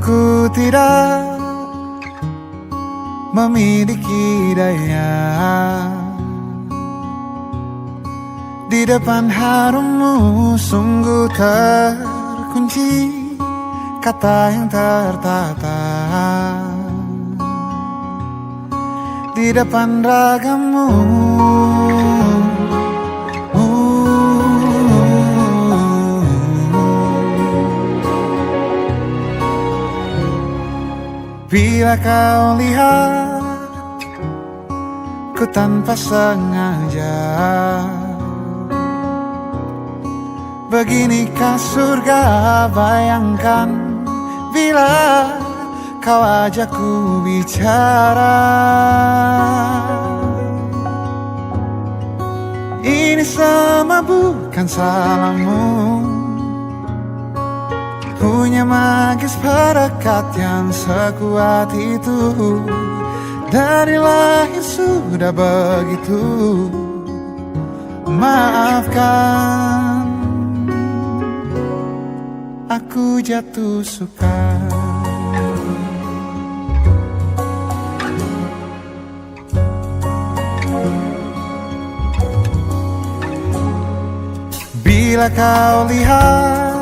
Aku tidak memiliki daya di depan harummu, sungguh terkunci kata yang tertata di depan ragamu. Bila kau lihat ku tanpa sengaja, beginikah surga? Bayangkan bila kau ajakku bicara. Ini semua bukan salahmu, punya magis perekat yang sekuat itu. Dari lahir sudah begitu. Maafkan, aku jatuh suka. Bila kau lihat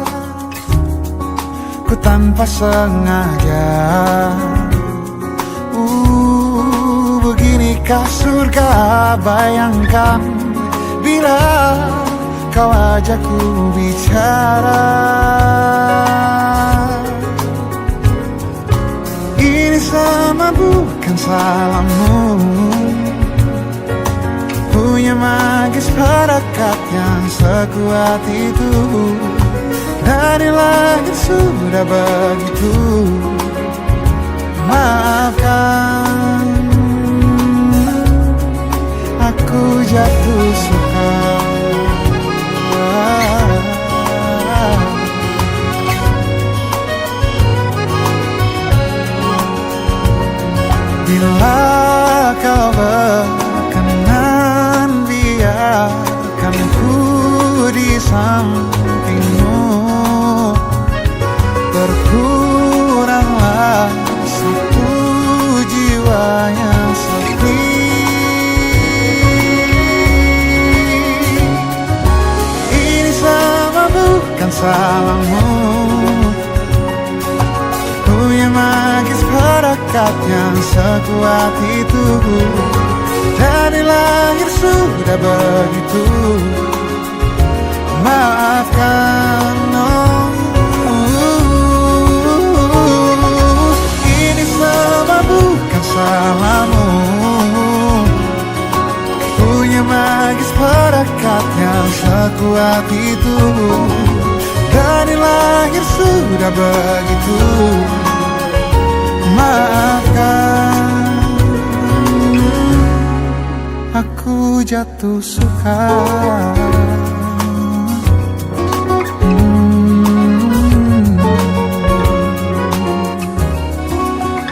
ku tanpa sengaja, beginikah surga? Bayangkan bila kau ajakku bicara. Ini sama bukan salahmu, punya magis perekat yang sekuat itu. Dari lahir sudah begitu. Maafkan, aku jatuh suka. Bila kau berkenan, biarkan ku di sampingmu. Berkuranglah satu jiwa yang sepi. Ini sama bukan salahmu, punya magis perekat yang sekuat itu. Dari lahir sudah begitu. Maafkan, ini semua bukan salahmu, punya magis perekat yang sekuat itu. Dari lahir sudah begitu. Maafkan, aku jatuh suka.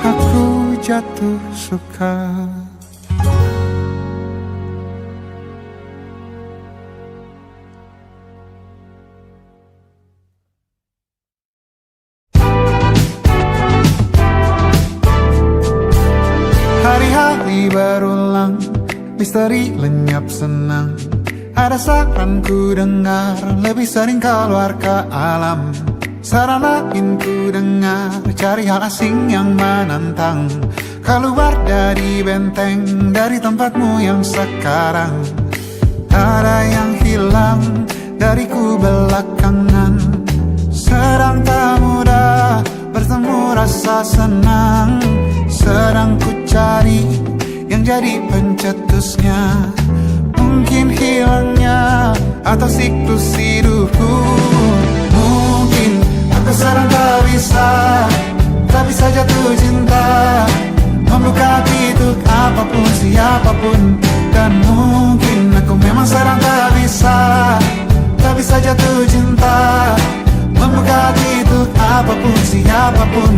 Aku jatuh suka. Hari-hari berulang, misteri lenyap senang. Ada saran ku dengar, lebih sering keluar ke alam. Saran lain ku dengar, cari hal asing yang menantang. Keluar dari benteng, dari tempatmu yang sekarang. Ada yang hilang dariku belakangan. Sedang tak mudah bertemu rasa senang. Sedang ku cari yang jadi pencetusnya. Mungkin hilangnya atau siklus hidupku. Mungkin aku sedang tak bisa, tak bisa jatuh cinta, membuka pintu apapun siapapun. Dan mungkin aku memang sedang tak bisa, tak bisa jatuh cinta, membuka pintu apapun siapapun.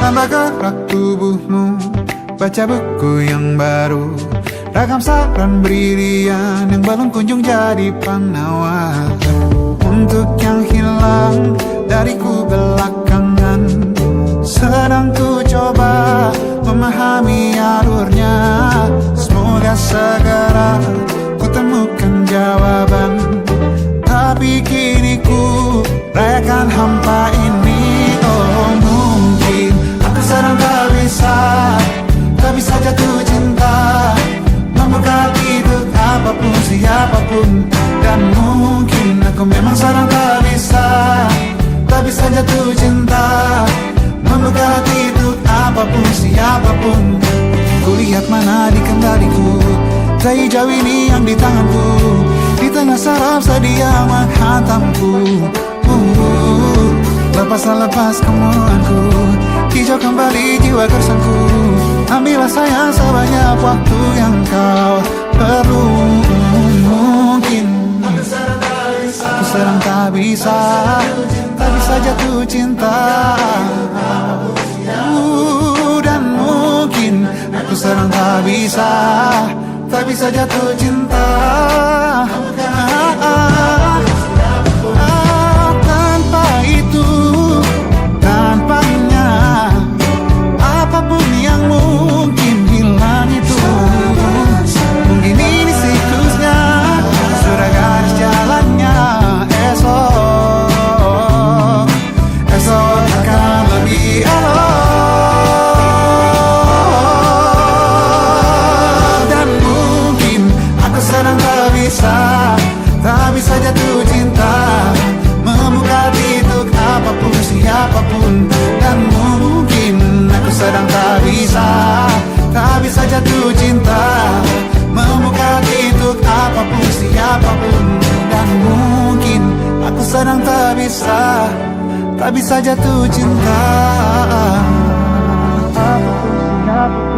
Tambah gerak tubuhmu, baca buku yang baru, Ragam saran brilian yang belum kunjung jadi penawar. Untuk yang hilang dariku belakangan, sedang ku coba memahami alurnya. Semoga segera ku temukan jawaban. Tapi kini ku rayakan hampa ini. Oh mungkin aku sedang tak bisa jatuh cinta, membuka hidup apapun siapapun. Dan mungkin aku memang sedang tak bisa jatuh cinta, membuka hidup apapun siapapun. Kulihat mana di kendaliku, dari jauh ini yang di tanganku, di tengah saraf sedia menghantamku. Lepas kemuanku, hijau kembali jiwa gersangku. Ambillah sayang sebanyak waktu yang kau perlu. Mungkin aku sedang tak bisa jatuh cinta. Dan mungkin aku sedang tak bisa jatuh cinta. Tanpa itu, tanpanya, apapun yang mungkin hilang itu. Mungkin ini siklusnya, sudah garis jalannya. Esok akan lebih elok. Dan mungkin aku sedang tak bisa jatuh cinta, membuka pintu apapun siapapun. Dan mungkin aku sedang tak bisa jatuh cinta, membuka pintu apapun siapapun. Dan mungkin aku sedang tak bisa jatuh cinta, apapun siapapun.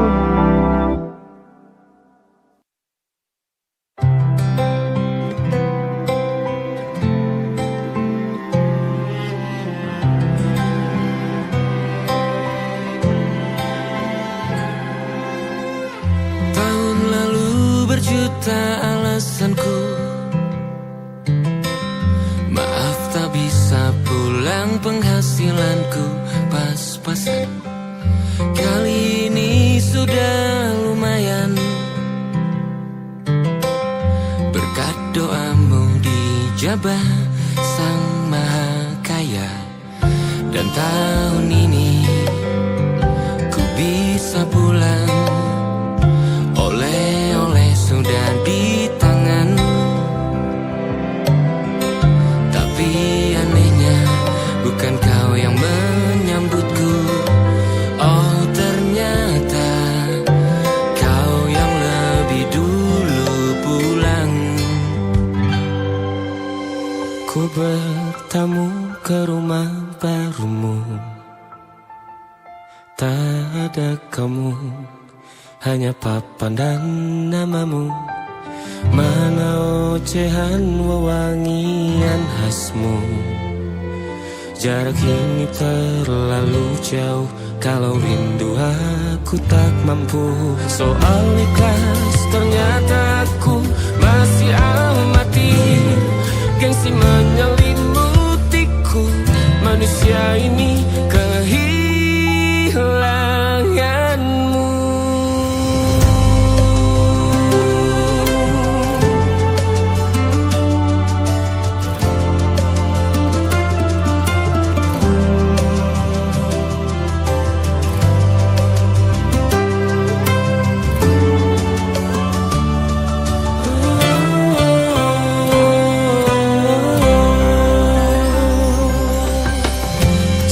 Alasanku maaf tak bisa pulang, penghasilanku pas-pasan. Kali ini sudah lumayan, berkat doamu dijabah Sang Maha Kaya. Dan tahun ini ku bisa pulang, oleh-oleh sudah di tangan. Tapi anehnya bukan kau yang menyambutku. Oh ternyata kau yang lebih dulu pulang. Ku bertamu ke rumah barumu, tak ada kamu, hanya papan dan namamu. Mana ocehan wewangian khasmu. Jarak ini terlalu jauh, kalau rindu aku tak mampu. Soal ikhlas ternyata aku masih amati. Gengsi menyelimutiku, manusia ini kehilanganmu.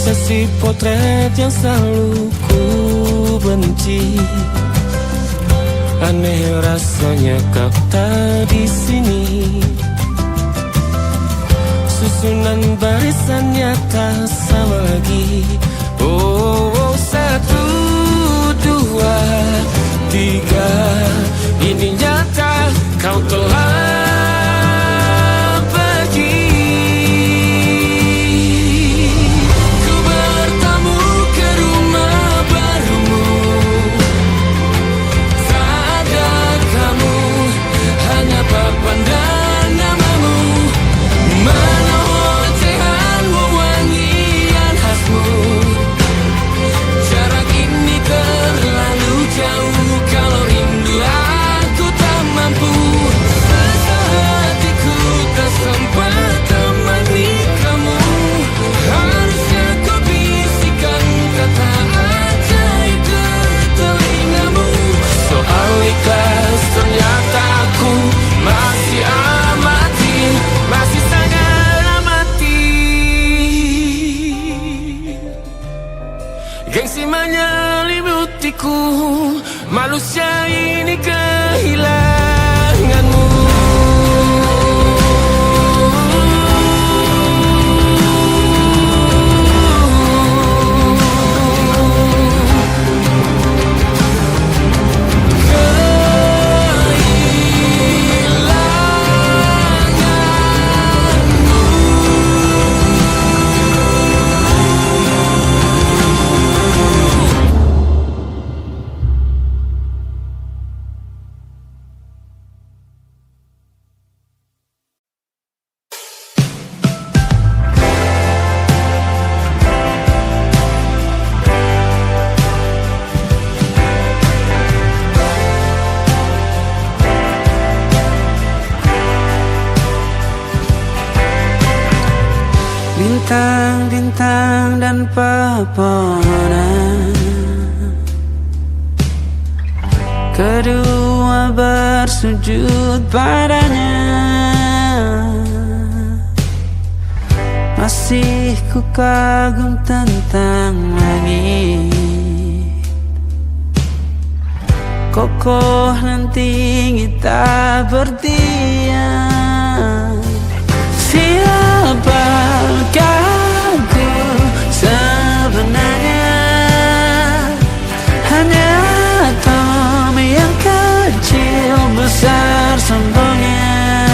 Sesi potret yang selalu ku benci. Aneh rasanya kau tak di sini. Susunan barisannya tak sama lagi. Oh, 1, 2, 3. Ini nyata kau telah pergi. Kamu menyelimutiku, manusia ini kehilanganmu. Bintang-bintang dan pepohonan, kedua bersujud padanya. Masih ku kagum tentang langit, kokoh dan tinggi tak berdiam. Siapakah aku sebenarnya? Hanya atom yang kecil besar sombongnya.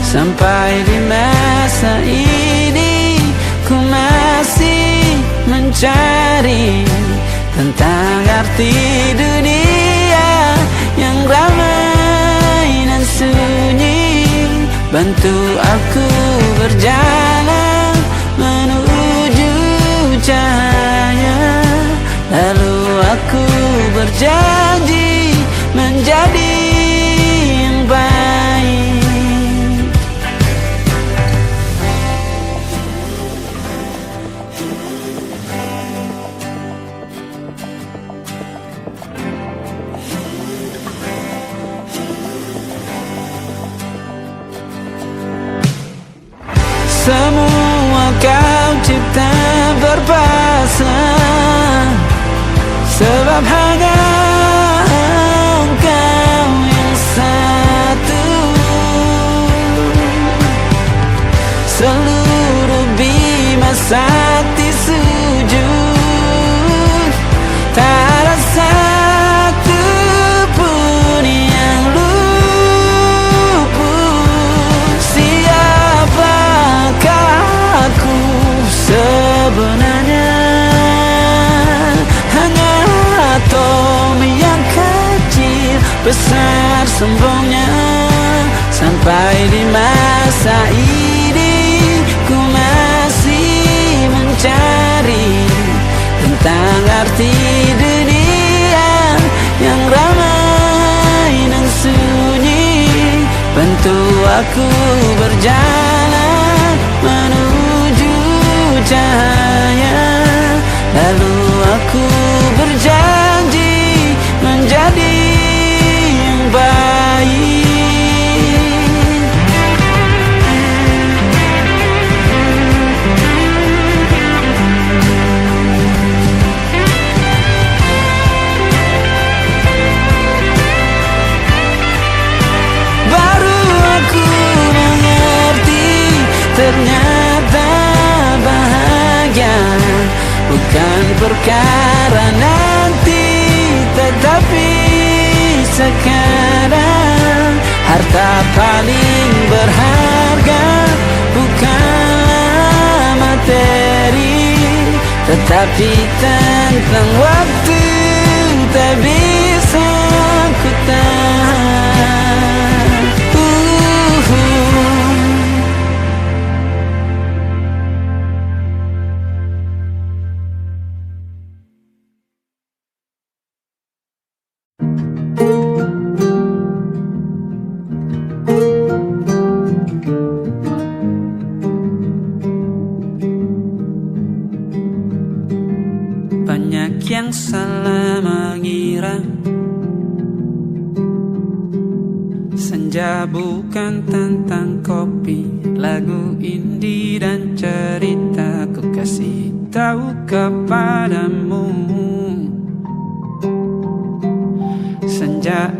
Sampai di masa ini ku masih mencari tentang arti dunia yang ramai dan sunyi. Bantu aku berjalan menuju cahaya, lalu aku berjanji menjadi yang baik. Semua kau cipta berpasang, sebab hanya engkau yang satu. Seluruh bima sakti sujud, tak ada satu pun yang luput. Siapakah aku sebenarnya? Hanya atom yang kecil besar sombongnya. Sampai di masa ini ku masih mencari tentang arti dunia yang ramai dan sunyi. Bantu aku berjalan menuju cahaya, lalu aku berjanji menjadi yang baik. Baru aku mengerti, ternyata bahagia bukan perkara nanti, tetapi sekarang. Harta paling berharga bukanlah materi, tetapi tentang waktu tak bisa ku tahan. Banyak yang salah mengira senja bukan tentang kopi, lagu indie dan cerita. Ku kasih tahu kepadamu,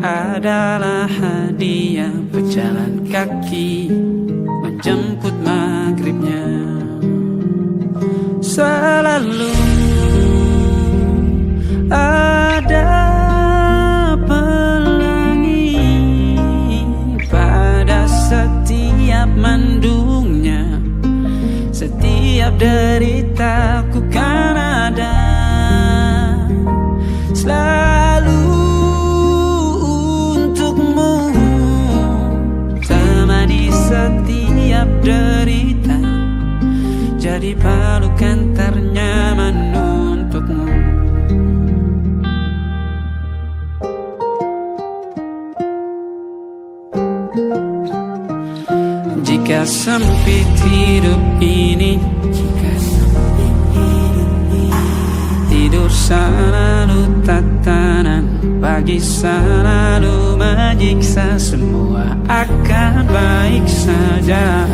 adalah hadiah berjalan kaki menjemput maghribnya. Selalu ada pelangi pada setiap mendungnya. Setiap deritaku kan ada selalu untukmu, temani setiap derita, jadi pelukan ternyaman untukmu. Jika sempit hidup ini, tidur selalu tatanan, pagi selalu menyiksa, semua akan baik saja.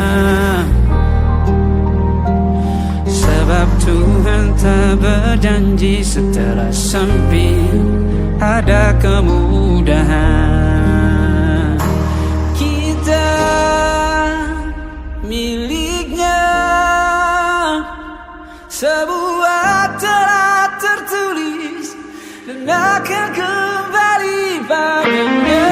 Sebab Tuhan tak berjanji setelah sempit ada kemudahan. Kita miliknya, sebuah telah tertulis dan akan kembali padanya.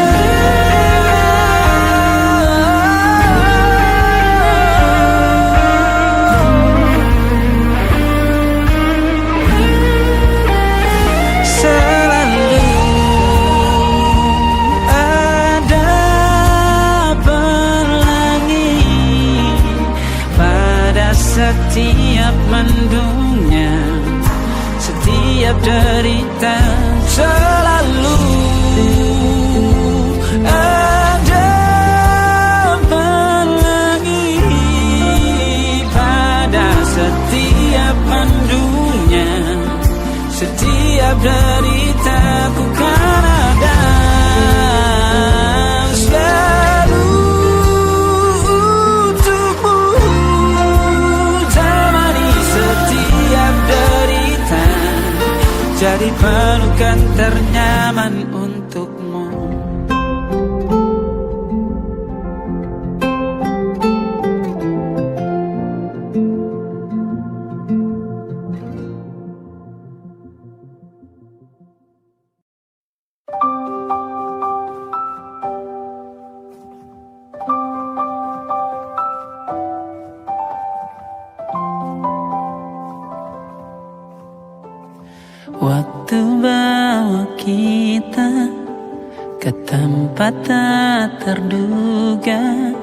Setiap mendungnya, setiap derita, selalu ada pelangi pada setiap mendungnya. Setiap deritaku kan ada selalu jadi pelukan ternyaman untukmu. Waktu bawa kita ke tempat tak terduga,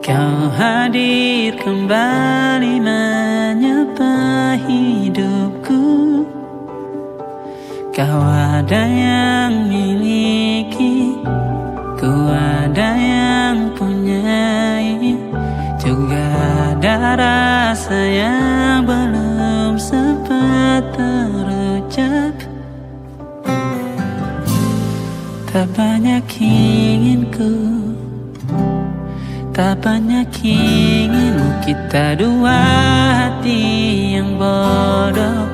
kau hadir kembali menyapa hidupku. Kau ada yang miliki, ku ada yang punyai, juga ada rasa yang belum sempat terucap. Tak banyak inginku, tak banyak inginmu, kita dua hati yang bodoh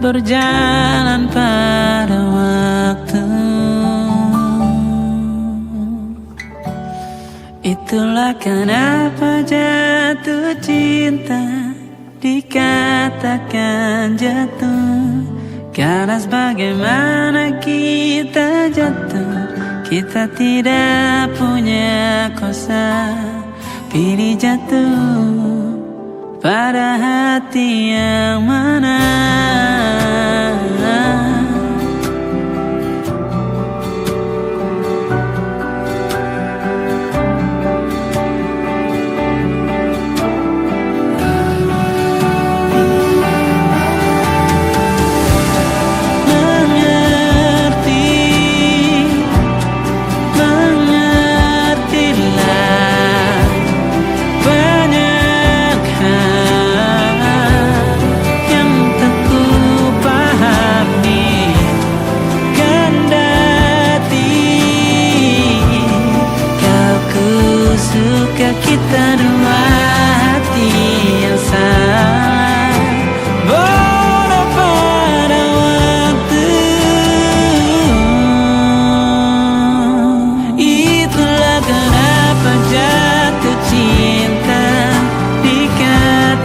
berjalan pada waktu. Itulah kenapa jatuh cinta dikatakan jatuh, karena sebagaimana kita jatuh, kita tidak punya kuasa pilih jatuh pada hati yang mana.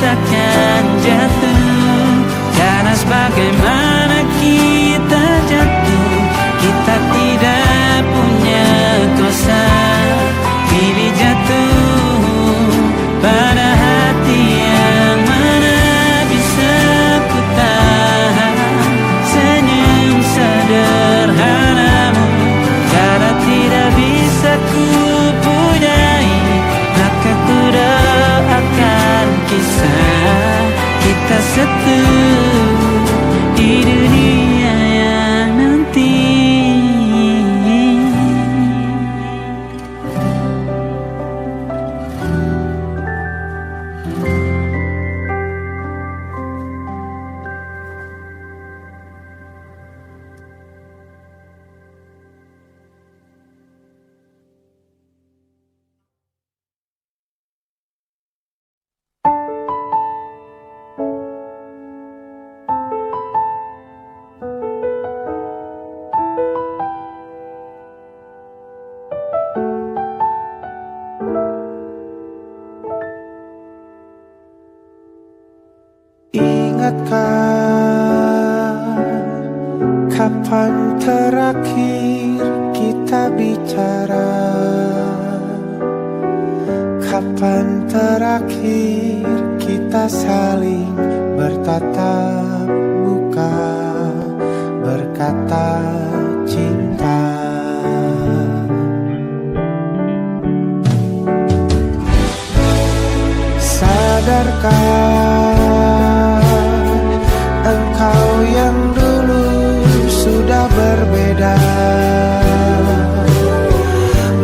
takkan jatuh. Karena sebagaimana kita jatuh, kita tidak punya kuasa. Pilih jatuh pada hati yang mana bisa ku tahan senyum sederhanamu. Karena tidak bisa ku punyai, maka ku doakan kisah kita satu di dunia yang nanti. Ingatkah kapan terakhir kita bicara? Kapan terakhir kita saling bertatap muka, berkata cinta? Sadarkah engkau yang dulu sudah berbeda,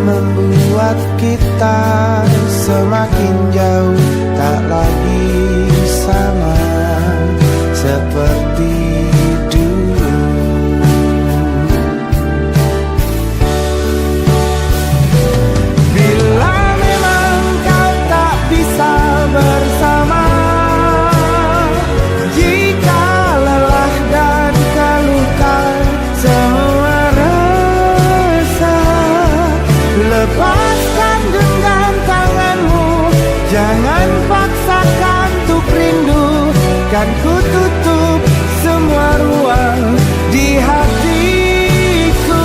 membuat kita semakin jauh, tak lagi sama seperti dulu. Bila memang kau tak bisa bersama, jika lelah dan keluhkan semua rasa, lepaskan genggam tanganmu, jangan paksakan untuk rindu. Kan ku tutup semua ruang di hatiku.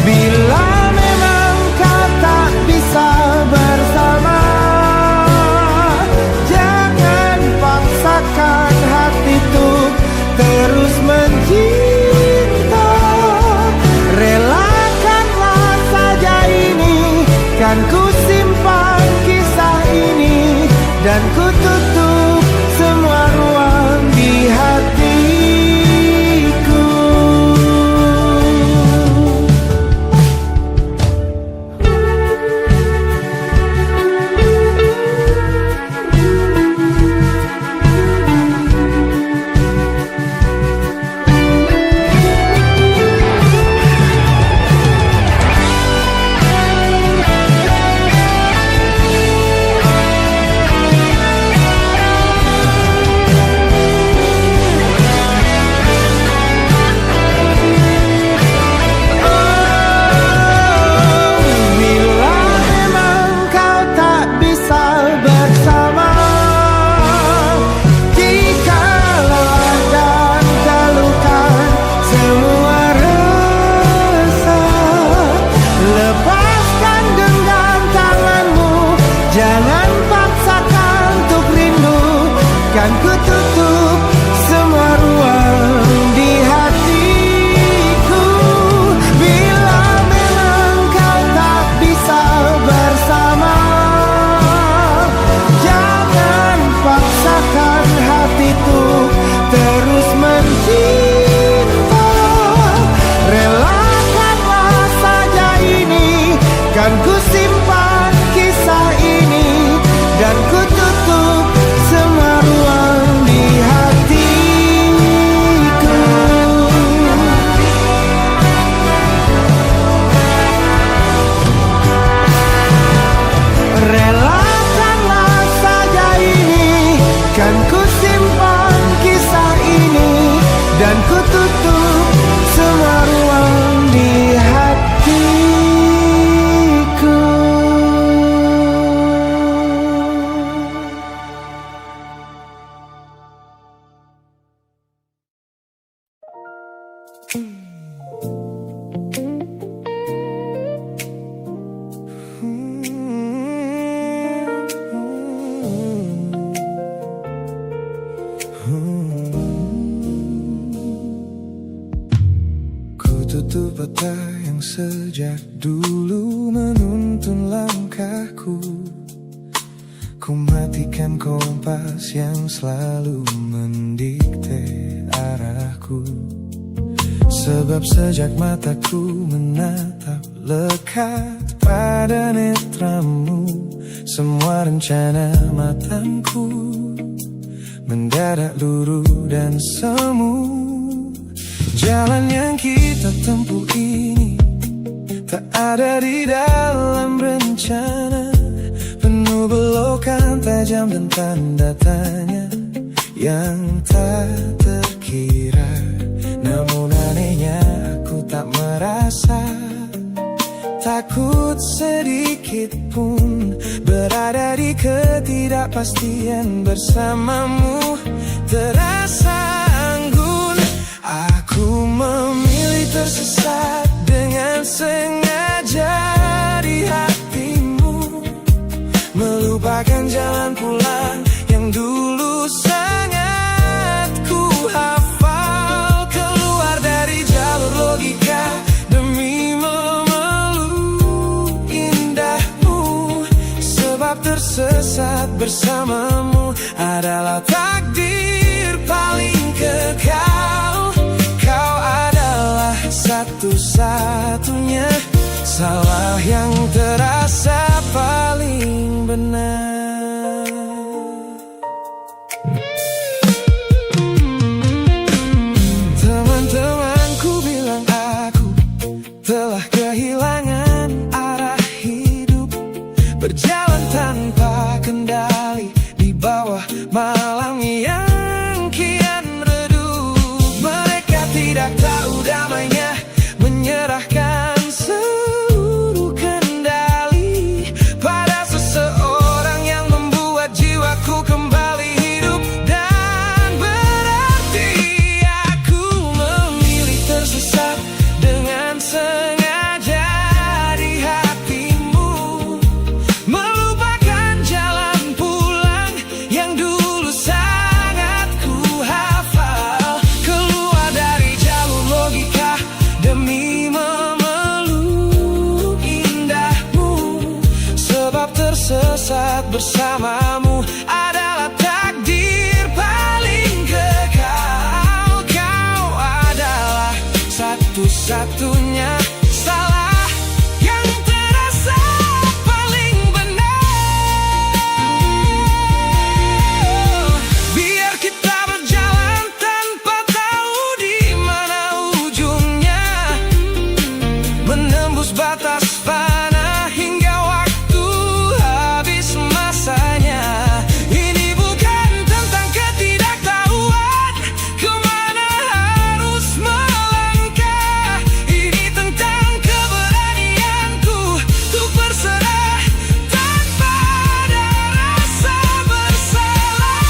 Bila memang kau tak bisa bersama, jangan paksakan hati untuk terus mencinta. Relakanlah saja ini, kan ku simpan kisah ini, dan ku tutup semua ruang di hatiku. sejak dulu menuntun langkahku. Ku matikan kompas yang selalu mendikte arahku. Sebab sejak mataku menatap lekat pada netramu, semua rencana matangku mendadak luruh dan semu. Jalan yang kita tempuh ini tak ada di dalam rencana, penuh belokan tajam dan tanda tanya yang tak terkira. Namun anehnya aku tak merasa takut sedikit pun berada di ketidakpastian bersamamu. Terasa anggun, aku memilih tersesat dengan sengaja di hatimu, melupakan jalan pulang yang dulu sangat ku hafal. Keluar dari jalur logika demi memeluk indahmu, sebab tersesat bersamamu adalah takdir paling kekal. Kau adalah satu-satunya salah yang terasa paling benar. Teman-temanku bilang aku telah kehilangan arah hidup, berjalan tanpa kendali di bawah malam yang kian redup. Mereka tidak tahu damainya menyerahkan seluruh kendali pada seseorang yang membuat jiwaku kembali hidup dan berarti. Aku memilih tersesat dengan sengaja di hatimu, melupakan jalan pulang yang dulu sangat ku hafal. Keluar dari jalur logika demi memeluk indahmu, sebab tersesat bersamamu adalah takdir paling kekal. Kau adalah satu-satunya salah yang terasa paling benar. Biar kita berjalan tanpa tahu di mana ujungnya, menembus batas fana hingga waktu habis masanya. Ini bukan tentang ketidaktahuan kemana harus melangkah, ini tentang keberanianku untuk berserah tanpa ada rasa bersalah.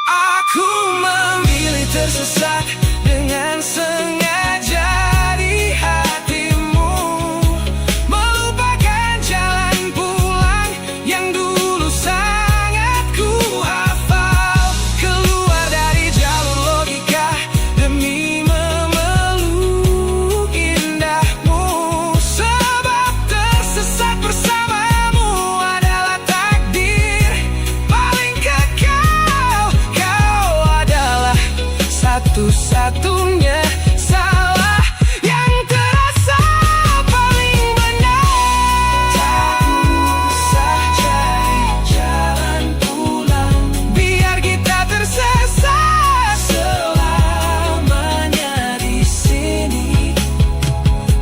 Aku memilih tersesat dengan sengaja di hatimu, melupakan jalan pulang yang dulu sangat ku hafal. Keluar dari jalur logika demi memeluk indahmu, sebab tersesat bersamamu adalah takdir paling kekal. Kau adalah satu-satunya salah yang terasa paling benar. Tak usah cari jalan pulang, biar kita tersesat selamanya di sini.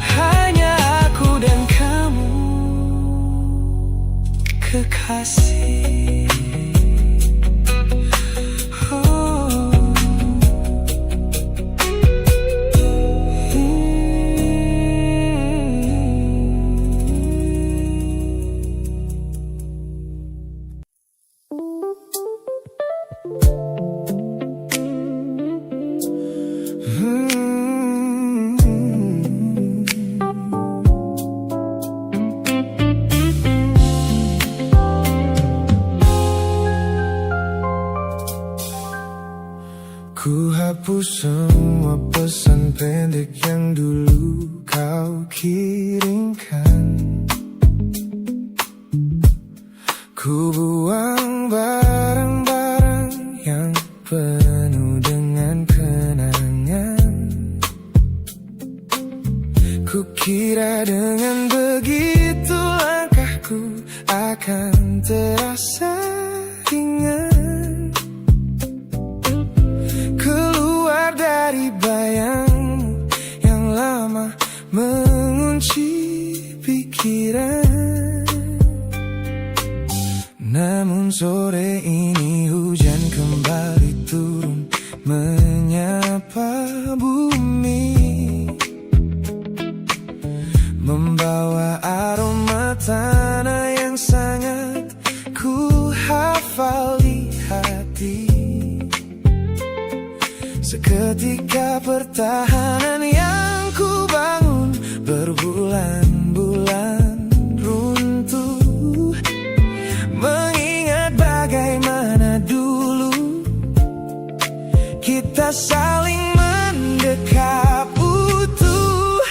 Hanya aku dan kamu, kekasih. Oh. Ku hapus semua pesan pendek yang dulu kau kirimkan. Ku buang barang-barang yang penuh dengan kenangan. Ku kira dengan begitu langkahku akan terasa ringan. Keluar dari bayangmu yang lama mengunci pikiran. Namun sore ini hujan kembali turun menyapa bumi, membawa aroma tanah yang sangat ku hafal di hati. Seketika pertahanan yang ku bangun berbulan-bulan runtuh. Mengingat bagaimana dulu kita saling mendekap utuh.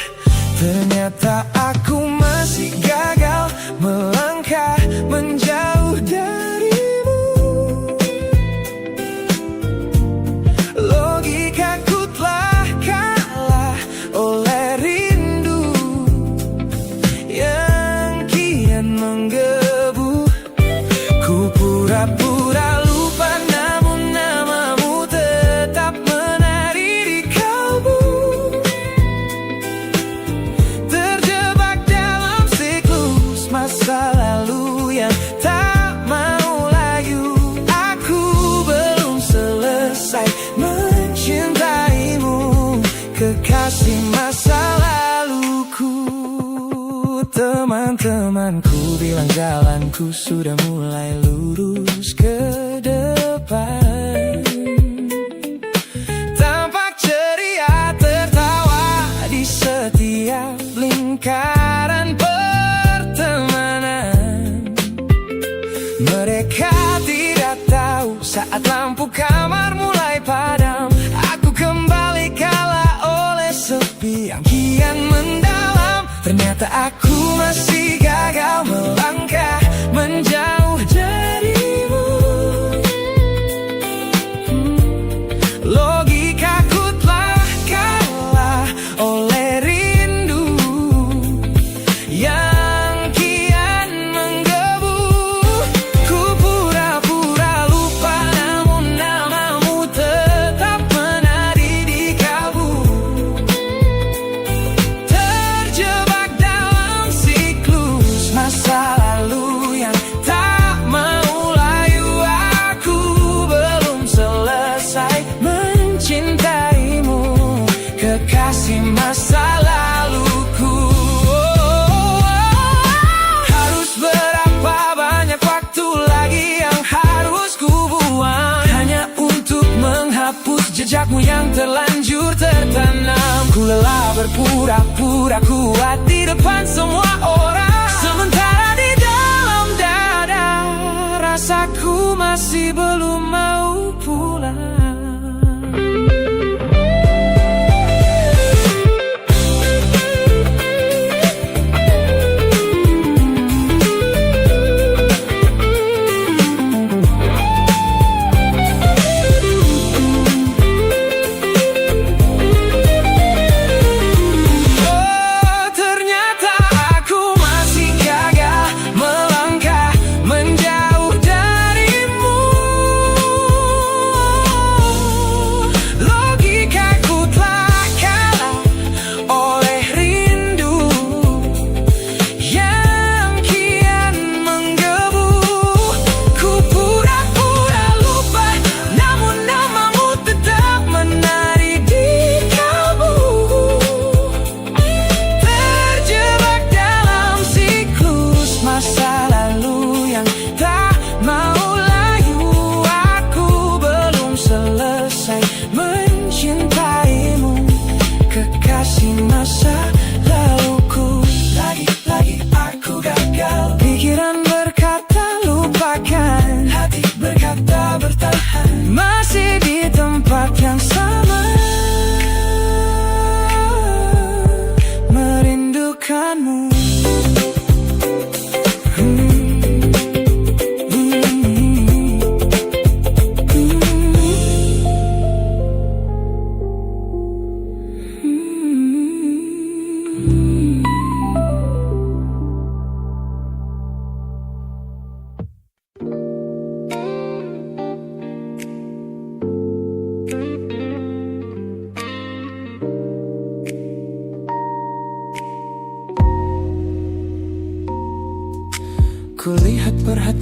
Ternyata aku masih gagal melangkah menjauh darimu. Logikaku telah kalah oleh rindu yang kian menggebu. Ku pura-pura lupa namun namamu tetap menari di kalbu. Terjebak dalam siklus masa lalu yang tak mau layu. Aku belum selesai mencintaimu, kekasih masa laluku. Teman-temanku bilang jalanku sudah mulai lurus ke depan. Tampak ceria tertawa di setiap lingkaran pertemanan. Mereka tidak tahu saat lampu kamar mulai padam, aku kembali kalah oleh sepi yang kian mendalam. Ternyata aku masih gagal melangkah menjauh darimu. Logikaku telah kalah oleh rindu yang kian menggebu. Ku pura-pura lupa namun namamu tetap menari di kalbu. Terjebak dalam siklus masa lalu yang tak mau layu. Aku belum selesai mencintaimu, kekasih masa laluku. Harus berapa banyak waktu lagi yang harus ku buang hanya untuk menghapus jejakmu yang terlanjur tertanam. Ku lelah berpura-pura kuat di depan semua orang, sementara di dalam dada rasaku masih belum mau pulang. Melangkah menjauh darimu.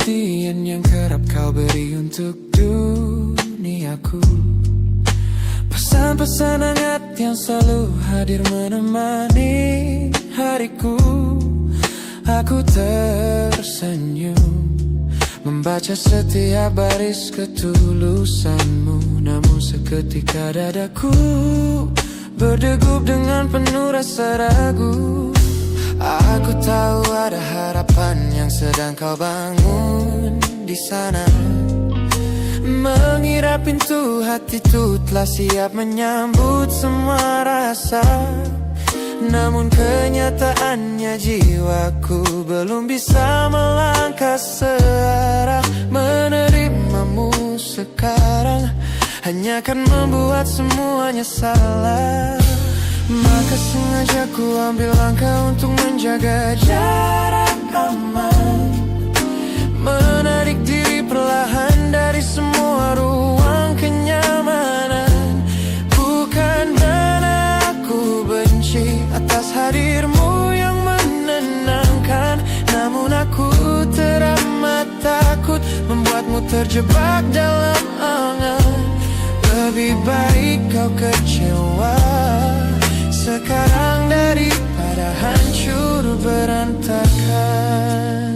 perhatian yang kerap kau beri untuk duniaku. Pesan-pesan hangat yang selalu hadir menemani hariku. Aku tersenyum membaca setiap baris ketulusanmu. Namun seketika dadaku berdegup dengan penuh rasa ragu. Aku tahu ada harapan yang sedang kau bangun di sana. Mengira pintu hatiku telah siap menyambut semua rasa. Namun kenyataannya jiwaku belum bisa melangkah searah. Menerimamu sekarang hanya akan membuat semuanya salah. Maka sengaja ku ambil langkah untuk menjaga jarak aman. Menarik diri perlahan dari semua ruang kenyamanan. Bukan karena aku benci atas hadirmu yang menenangkan, namun aku teramat takut membuatmu terjebak dalam angan. Lebih baik kau kecewa sekarang daripada hancur berantakan.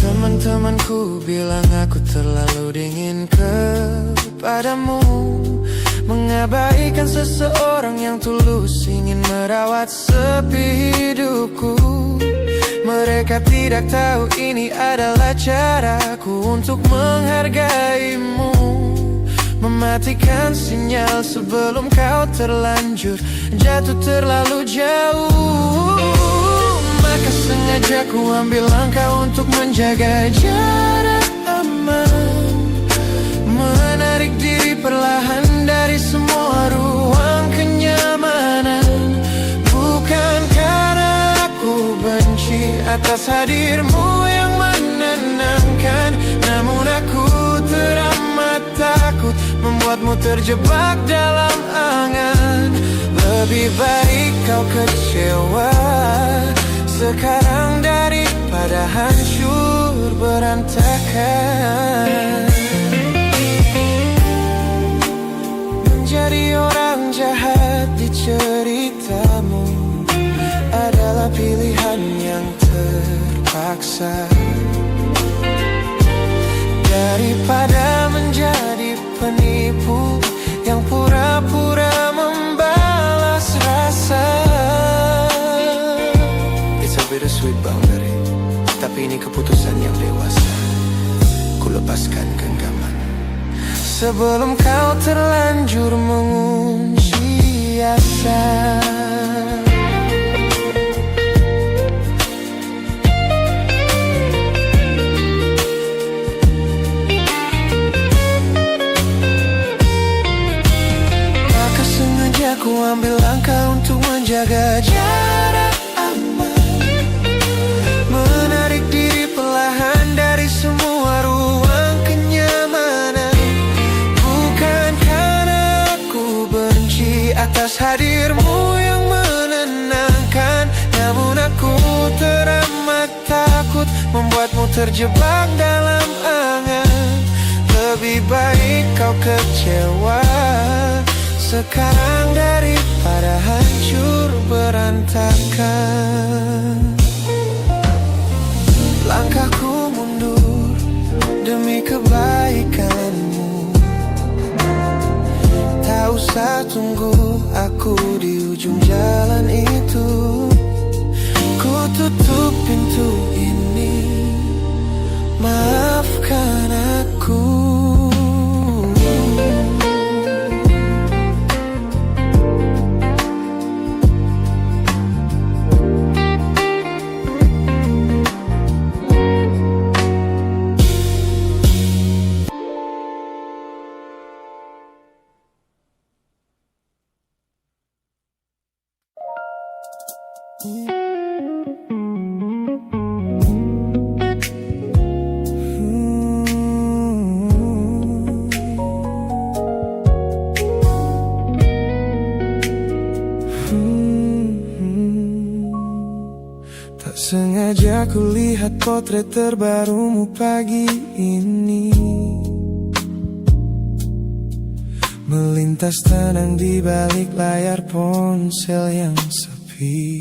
Teman-temanku bilang aku terlalu dingin kepadamu, mengabaikan seseorang yang tulus ingin merawat sepi hidupku. Mereka tidak tahu ini adalah caraku untuk menghargaimu. Mematikan sinyal sebelum kau terlanjur jatuh terlalu jauh. Maka sengaja ku ambil langkah untuk menjaga jarak aman. Menarik diri perlahan dari semua ruang kenyamanan. Bukan karena aku benci atas hadirmu yang menenangkan, namun aku teramat takut membuatmu terjebak dalam angan. Lebih baik kau kecewa sekarang daripada hancur berantakan. Menjadi orang jahat di ceritamu adalah pilihan yang terpaksa, daripada menjadi penipu yang pura-pura membalas rasa. It's a bittersweet boundary, tapi ini keputusan yang dewasa. Ku lepaskan genggaman sebelum kau terlanjur mengunci asa. Ku ambil langkah untuk menjaga jarak aman. Menarik diri perlahan dari semua ruang kenyamanan. Bukan karena aku benci atas hadirmu yang menenangkan, namun aku teramat takut membuatmu terjebak dalam angan. Lebih baik kau kecewa sekarang daripada hancur berantakan. Langkahku mundur demi kebaikanmu. Tak usah tunggu aku di ujung jalan itu. Ku tutup pintu ini, maafkan aku. Tak sengaja Ketika ku lihat potret terbarumu pagi ini, melintas tenang di balik layar ponsel yang sepi.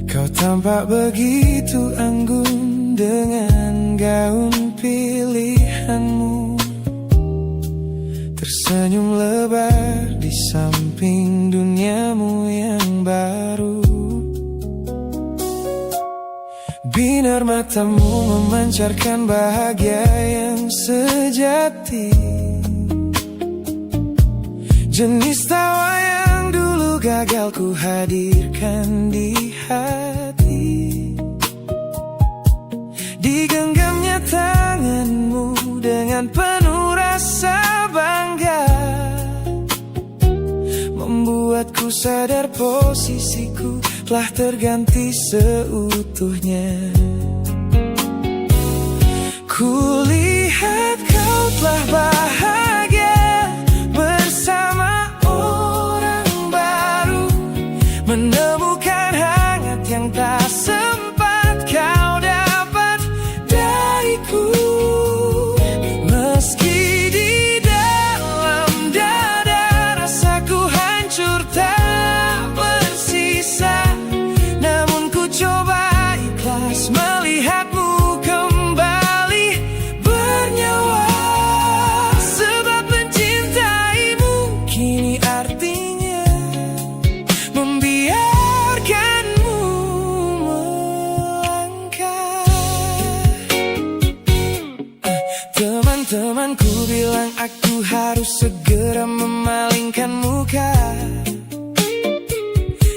Kau tampak begitu anggun dengan gaun pilihanmu, tersenyum lebar di samping duniamu yang baru. Binar matamu memancarkan bahagia yang sejati, jenis tawa yang dulu gagal ku hadirkan di hati. Digenggamnya tanganmu dengan penuh rasa bangga, membuatku sadar posisiku telah terganti seutuhnya. Kulihat kau telah bahagia bersama orang baru, menemukan hangat yang tak sempat kau dapat dariku. Meski di dalam dada rasaku hancur tak bersisa, namun ku coba ikhlas melihatmu kembali bernyawa. Sebab mencintaimu kini artinya membiarkanmu melangkah. Teman-temanku bilang aku harus segera memalingkan muka,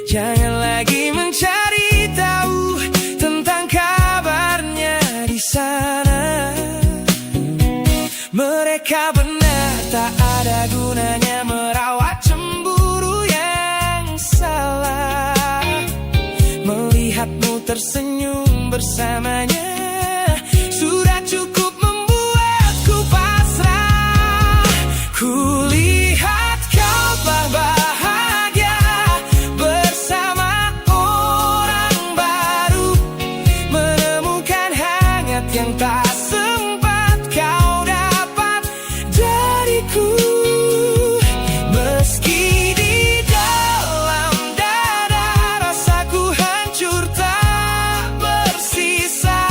jangan lagi mencari tahu tentang kabarnya di sana. Mereka benar, tak ada gunanya merawat cemburu yang salah. Melihatmu tersenyum bersamanya sudah cukup membuatku pasrah. Kulihat kau telah bahagia bersama orang baru, menemukan hangat yang tak sempat kau dapat dariku. Meski di dalam dada rasaku hancur tak bersisa,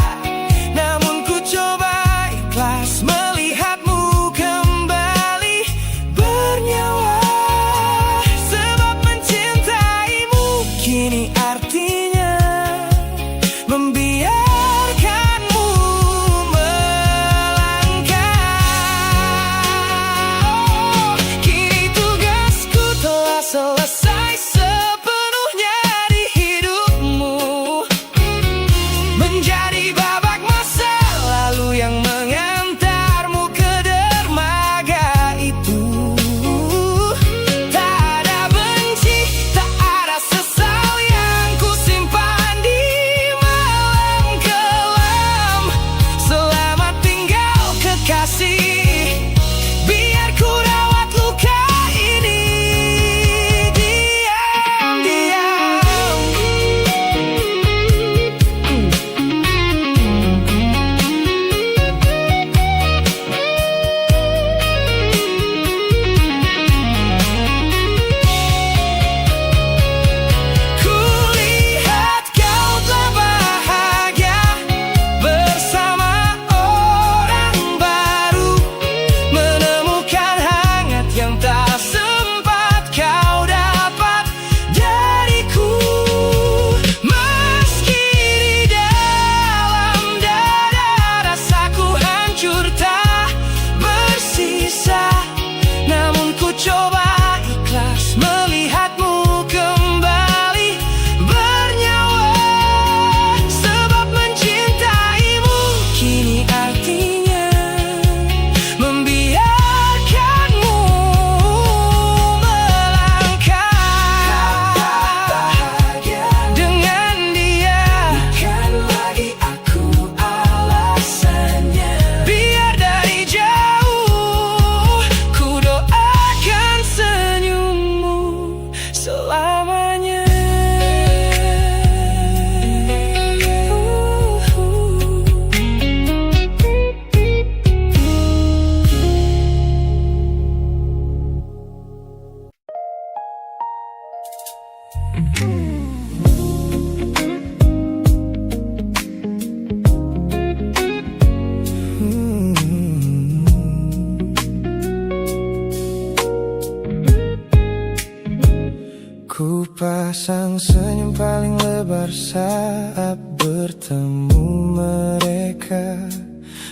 Sepasang senyum paling lebar saat bertemu mereka,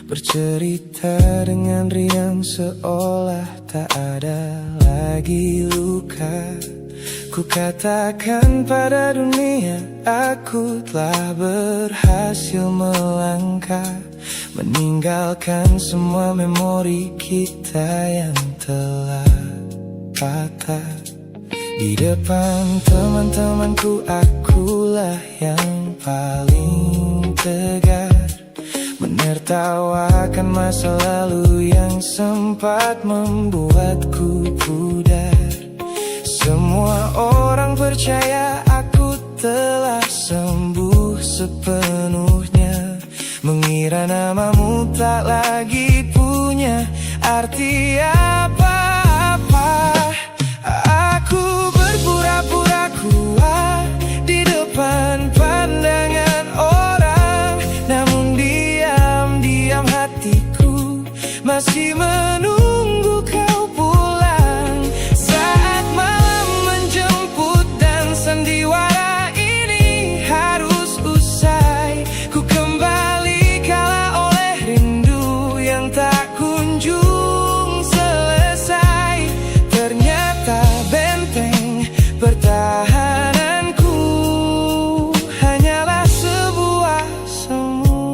bercerita dengan riang seolah tak ada lagi luka. Ku katakan pada dunia aku telah berhasil melangkah, meninggalkan semua memori kita yang telah patah. Di depan teman-temanku akulah yang paling tegar, menertawakan masa lalu yang sempat membuatku pudar. Semua orang percaya aku telah sembuh sepenuhnya, mengira namamu tak lagi punya arti apa-apa. Aku berpura-pura kuat di depan pandangan orang, namun diam-diam hatiku masih menunggu kau pulang. Saat malam menjemput dan sandiwara ini harus usai, ku kembali kalah oleh rindu yang tak kunjung selesai. Ternyata benteng pertahananku hanyalah sebuah semu.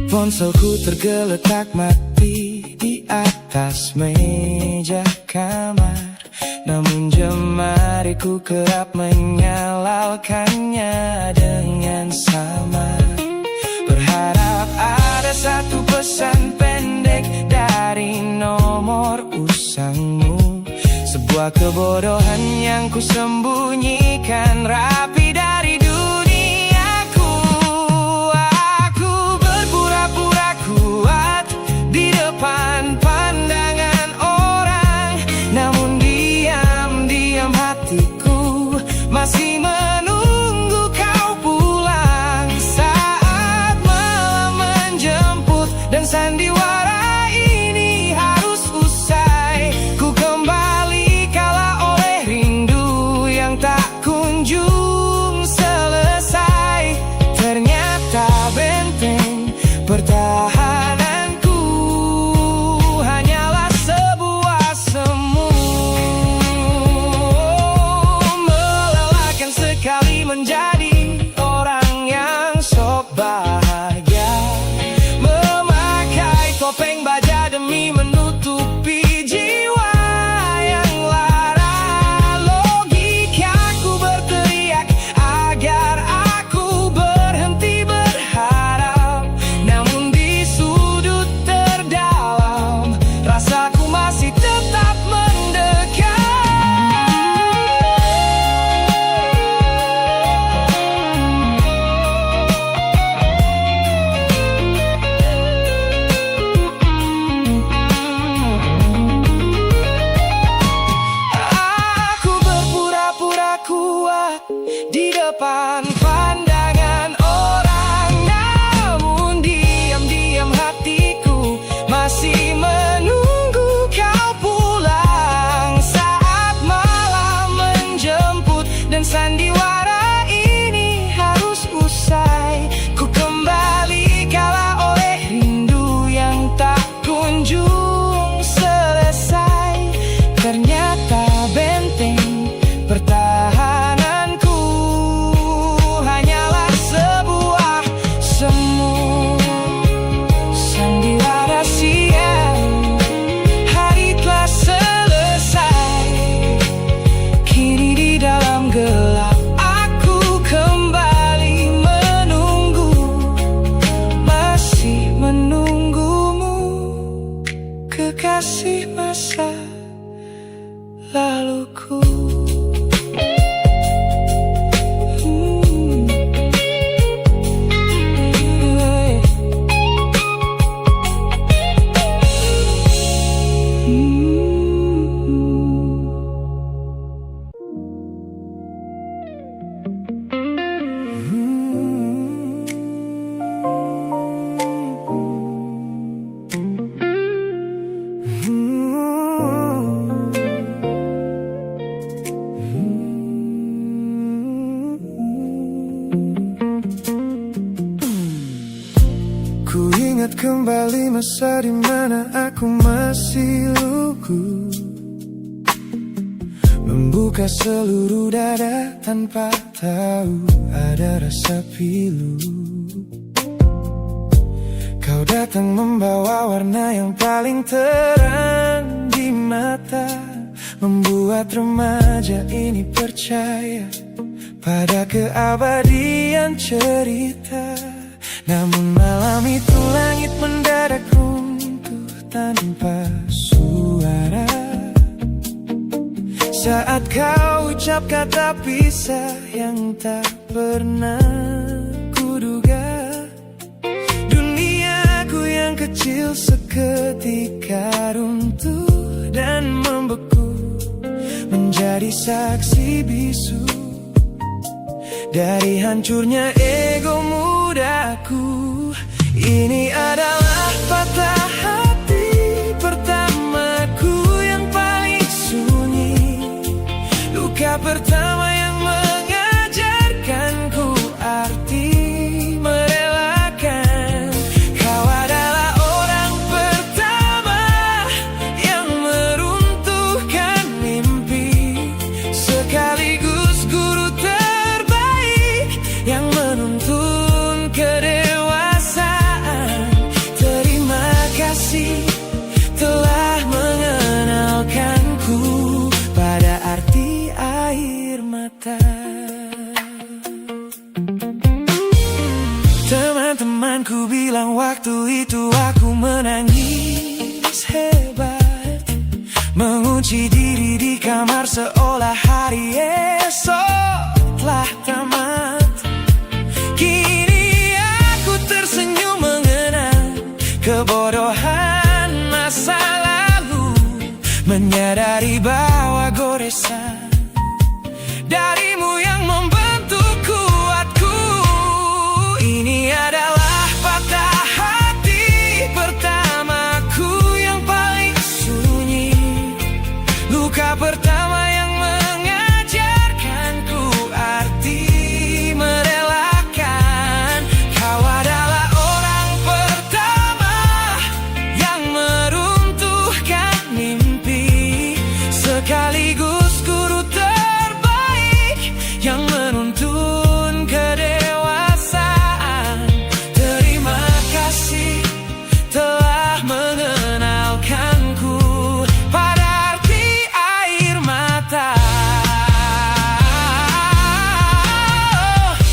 Ponselku tergeletak mati di atas meja kamar, namun jemariku kerap menyalakannya dengan samar. Berharap ada satu pesan pendek dari nomor usangmu, sebuah kebodohan yang ku sembunyikan rapi dari duniaku. Aku berpura-pura kuat di depan pandangan orang, namun diam-diam hatiku masih menunggu kau pulang. Saat malam menjemput dan sandiwara ini harus usai, ku kembali kalah oleh rindu yang tak kunjung selesai. Ternyata benteng pertahananku hanyalah sebuah semu. Melelahkan sekali menjadi orang yang sok bahagia, memakai topeng baja demi menutupi jiwa yang lara. Logikaku berteriak agar aku berhenti berharap, namun di sudut terdalam rasaku masih tetap mendekat. Aku berpura-pura kuat di depan pandangan orang, namun diam-diam hatiku masih menunggu kau pulang. Saat malam menjemput dan sandiwara ini harus usai, ku kembali kalah oleh rindu yang tak kunjung selesai. Ternyata benteng pertahananku hanyalah sebuah semu. Sandiwara siang, hari telah selesai. Kini di dalam gelap aku kembali menunggu, masih menunggumu, kekasih masa laluku. Ku ingat kembali masa di mana aku masih lugu, membuka seluruh dada tanpa tahu ada rasa pilu. Kau datang membawa warna yang paling terang di mata, membuat remaja ini percaya pada keabadian cerita. Namun malam itu langit mendadak runtuh tanpa suara saat kau ucap kata pisah yang tak pernah kuduga. Duniaku yang kecil seketika runtuh dan membeku, menjadi saksi bisu dari hancurnya ego mudaku. Ini adalah patah hati pertamaku yang paling sunyi, luka pertama yang mengajarkanku arti merelakan. Kau adalah orang pertama yang meruntuhkan mimpi, sekaligus guru terbaik yang menuntun kedewasaan. Terima kasih telah mengenalkanku pada arti air mata. Teman-temanku bilang waktu itu aku menangis hebat, mengunci diri di kamar seolah hari esok telah tamat. Kini aku tersenyum mengenang kebodohan masa lalu, menyadari bahwa goresan darimu yang membentuk kuatku. Ini adalah patah hati pertamaku yang paling sunyi, luka pertama yang mengajarkanku arti merelakan. Kau adalah orang pertama yang meruntuhkan mimpi, sekaligus guru terbaik yang menuntun kedewasaan. Terima kasih telah mengenalkanku pada arti air mata.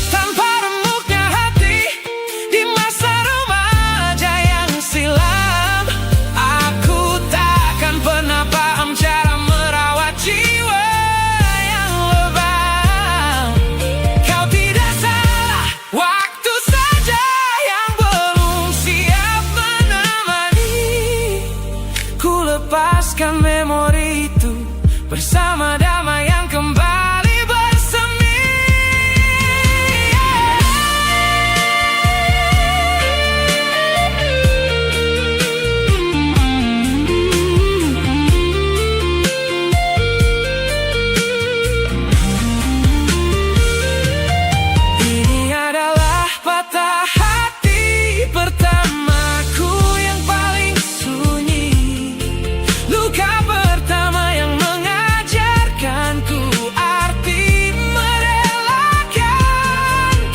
Tanpa remuknya hati di masa remaja yang silam, aku takkan pernah paham cara merawat jiwa yang lebam. Kau tidak salah, waktu saja yang belum siap menemani. Ku lepaskan memori itu bersama damai yang kembali bersemi. Ini adalah patah hati pertamaku yang paling sunyi, luka pertama yang mengajarkanku arti merelakan.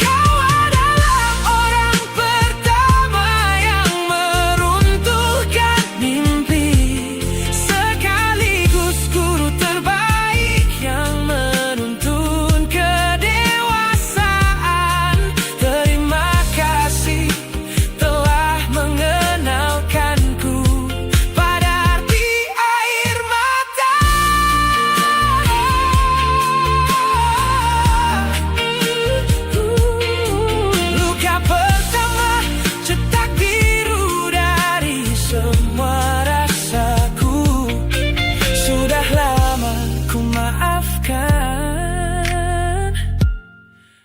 Kau adalah orang pertama yang meruntuhkan mimpi, sekaligus guru terbaik yang menuntun kedewasaan. Terima kasih telah mengenalkanku pada arti air mata. Luka pertama cetak biru dari semua rasaku. Sudah lama ku maafkan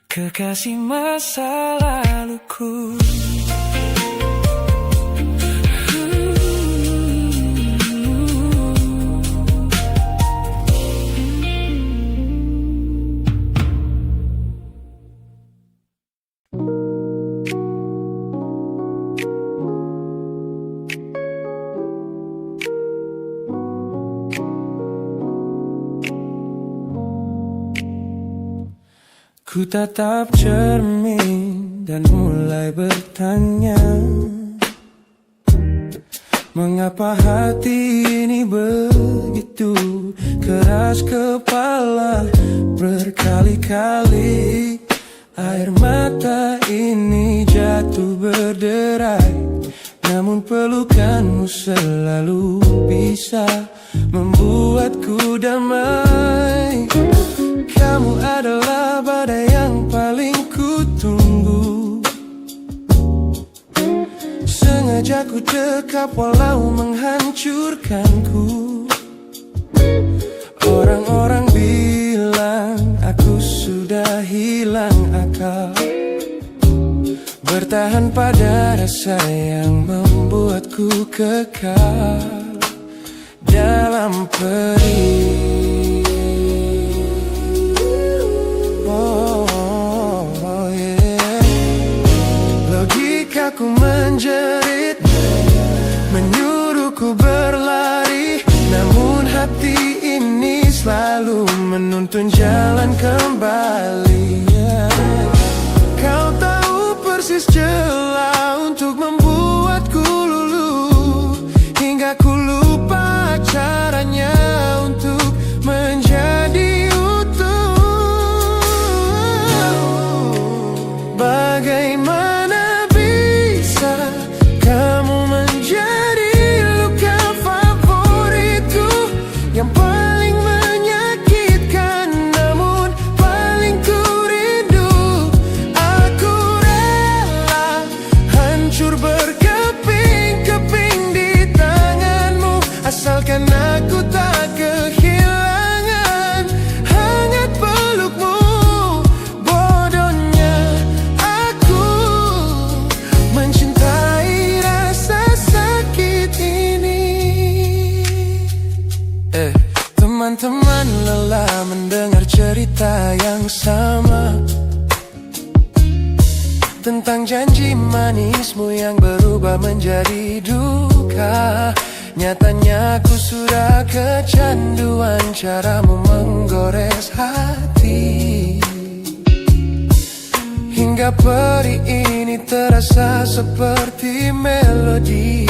kekasih masa laluku. Ku tatap cermin dan mulai bertanya, mengapa hati ini begitu keras kepala? Berkali-kali air mata ini jatuh berderai, namun pelukanmu selalu bisa membuatku damai. Kamu adalah badai yang paling ku tunggu, sengaja ku dekap walau menghancurkanku. Orang-orang bilang aku sudah hilang akal, bertahan pada rasa yang membuatku kekal dalam perih. Oh, yeah. Logikaku menjerit, menyuruhku berlari, namun hati ini selalu menuntun jalan kembali. Kau tahu persis celah untuk membuatku luluh, hingga ku lupa caranya untuk menjadi utuh. Bagaimana bisa kamu menjadi luka favoritku, yang paling menyakitkan namun paling ku rindu. Aku rela hancur berkeping-keping di tanganmu, asalkan aku tak kehilangan hangat pelukmu. Bodohnya aku mencintai rasa sakit ini. Teman-teman lelah mendengar cerita yang sama, tentang janji manismu yang berubah menjadi duka. Nyatanya aku sudah kecanduan caramu menggores hati, hingga perih ini terasa seperti melodi.